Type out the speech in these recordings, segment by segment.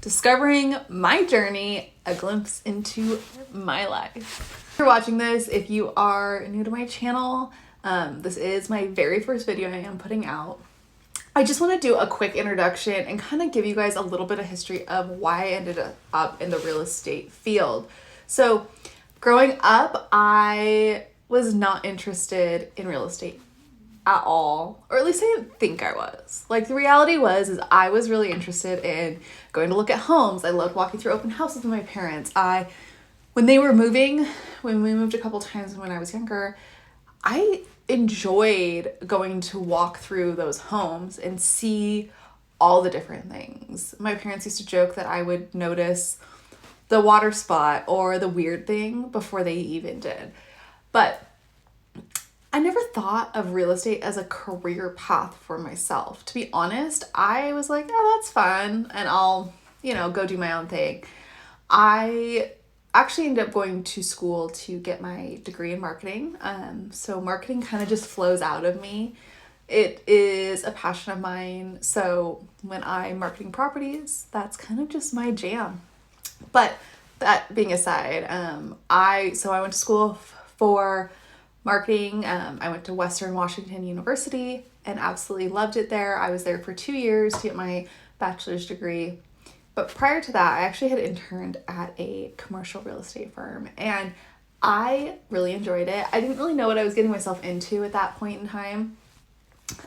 discovering my journey, a glimpse into my life. If you're watching this, if you are new to my channel, this is my very first video I am putting out. I just want to do a quick introduction and kind of give you guys a little bit of history of why I ended up in the real estate field. So growing up, I was not interested in real estate at all, or at least I didn't think I was. Like, the reality is I was really interested in going to look at homes. I loved walking through open houses with my parents. When we moved a couple times when I was younger, I enjoyed going to walk through those homes and see all the different things. My parents used to joke that I would notice the water spot or the weird thing before they even did. But I never thought of real estate as a career path for myself. To be honest, I was like, oh, that's fun, and I'll, go do my own thing. I actually ended up going to school to get my degree in marketing. So marketing kind of just flows out of me. It is a passion of mine. So when I'm marketing properties, that's kind of just my jam. But that being aside, I went to school for marketing. I went to Western Washington University and absolutely loved it there. I was there for 2 years to get my bachelor's degree. But prior to that, I actually had interned at a commercial real estate firm, and I really enjoyed it. I didn't really know what I was getting myself into at that point in time.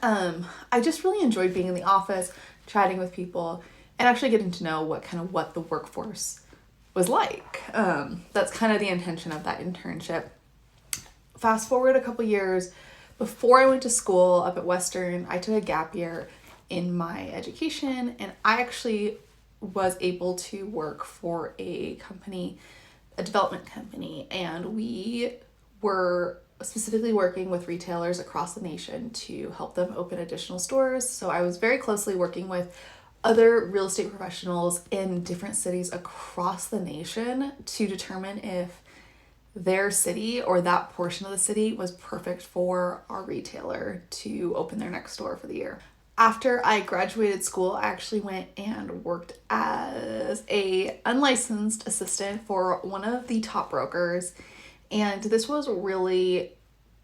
I just really enjoyed being in the office, chatting with people, and actually getting to know what the workforce was like. That's kind of the intention of that internship. Fast forward a couple years, before I went to school up at Western, I took a gap year in my education, and I actually was able to work for a company, a development company, and we were specifically working with retailers across the nation to help them open additional stores. So I was very closely working with other real estate professionals in different cities across the nation to determine if their city or that portion of the city was perfect for our retailer to open their next store for the year. After I graduated school, I actually went and worked as a unlicensed assistant for one of the top brokers. And this was really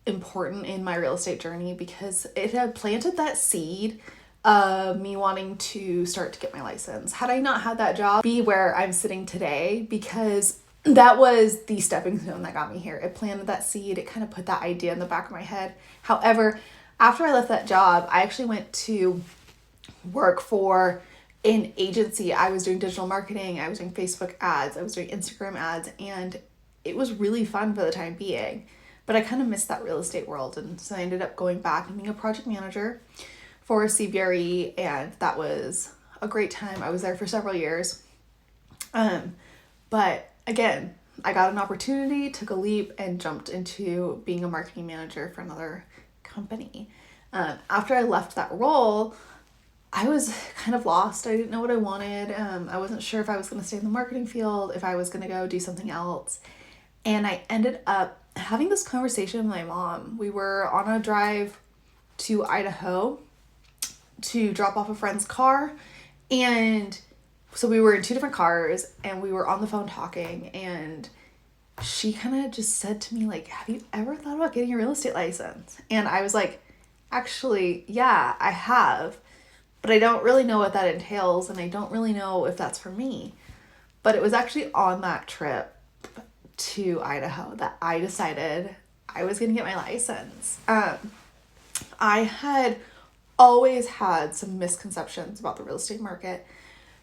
important in my real estate journey because it had planted that seed of me wanting to start to get my license. Had I not had that job, be where I'm sitting today, because that was the stepping stone that got me here. It planted that seed. It kind of put that idea in the back of my head. However, after I left that job, I actually went to work for an agency. I was doing digital marketing. I was doing Facebook ads. I was doing Instagram ads, and it was really fun for the time being. But I kind of missed that real estate world, and so I ended up going back and being a project manager for CBRE, and that was a great time. I was there for several years. But again, I got an opportunity, took a leap, and jumped into being a marketing manager for another company. After I left that role, I was kind of lost. I didn't know what I wanted. I wasn't sure if I was going to stay in the marketing field, if I was going to go do something else. And I ended up having this conversation with my mom. We were on a drive to Idaho to drop off a friend's car, and so we were in two different cars, and we were on the phone talking, and she kind of just said to me, like, have you ever thought about getting a real estate license? And I was like, actually, yeah, I have, but I don't really know what that entails, and I don't really know if that's for me. But it was actually on that trip to Idaho that I decided I was going to get my license. I had always had some misconceptions about the real estate market,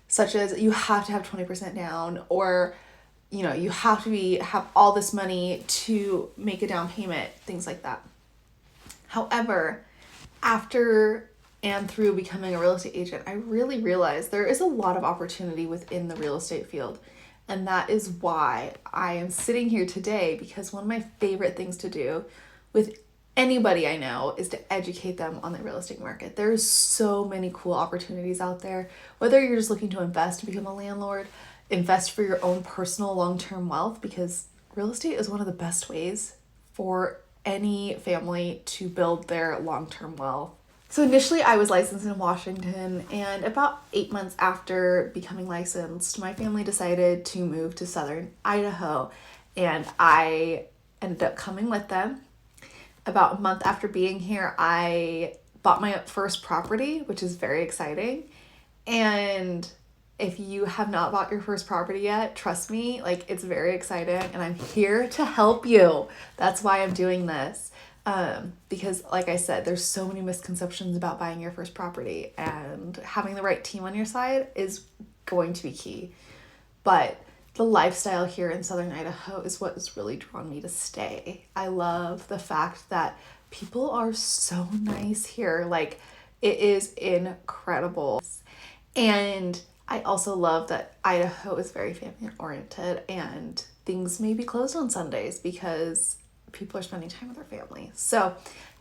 such as you have to have 20% down, or you have to have all this money to make a down payment, things like that. However, after and through becoming a real estate agent, I really realized there is a lot of opportunity within the real estate field. And that is why I am sitting here today, because one of my favorite things to do with anybody I know is to educate them on the real estate market. There's so many cool opportunities out there, whether you're just looking to invest to become a landlord, invest for your own personal long-term wealth, because real estate is one of the best ways for any family to build their long-term wealth. So initially I was licensed in Washington, and about 8 months after becoming licensed, my family decided to move to southern Idaho, and I ended up coming with them. About a month after being here, I bought my first property, which is very exciting. And if you have not bought your first property yet, trust me, like, it's very exciting, and I'm here to help you. That's why I'm doing this. Because like I said, there's so many misconceptions about buying your first property, and having the right team on your side is going to be key. But the lifestyle here in southern Idaho is what has really drawn me to stay. I love the fact that people are so nice here. Like, it is incredible. And I also love that Idaho is very family oriented, and things may be closed on Sundays because people are spending time with their family. So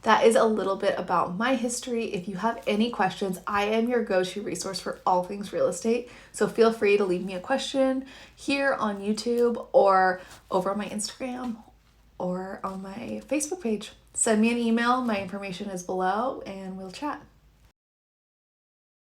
that is a little bit about my history. If you have any questions, I am your go-to resource for all things real estate. So feel free to leave me a question here on YouTube or over on my Instagram or on my Facebook page. Send me an email. My information is below, and we'll chat.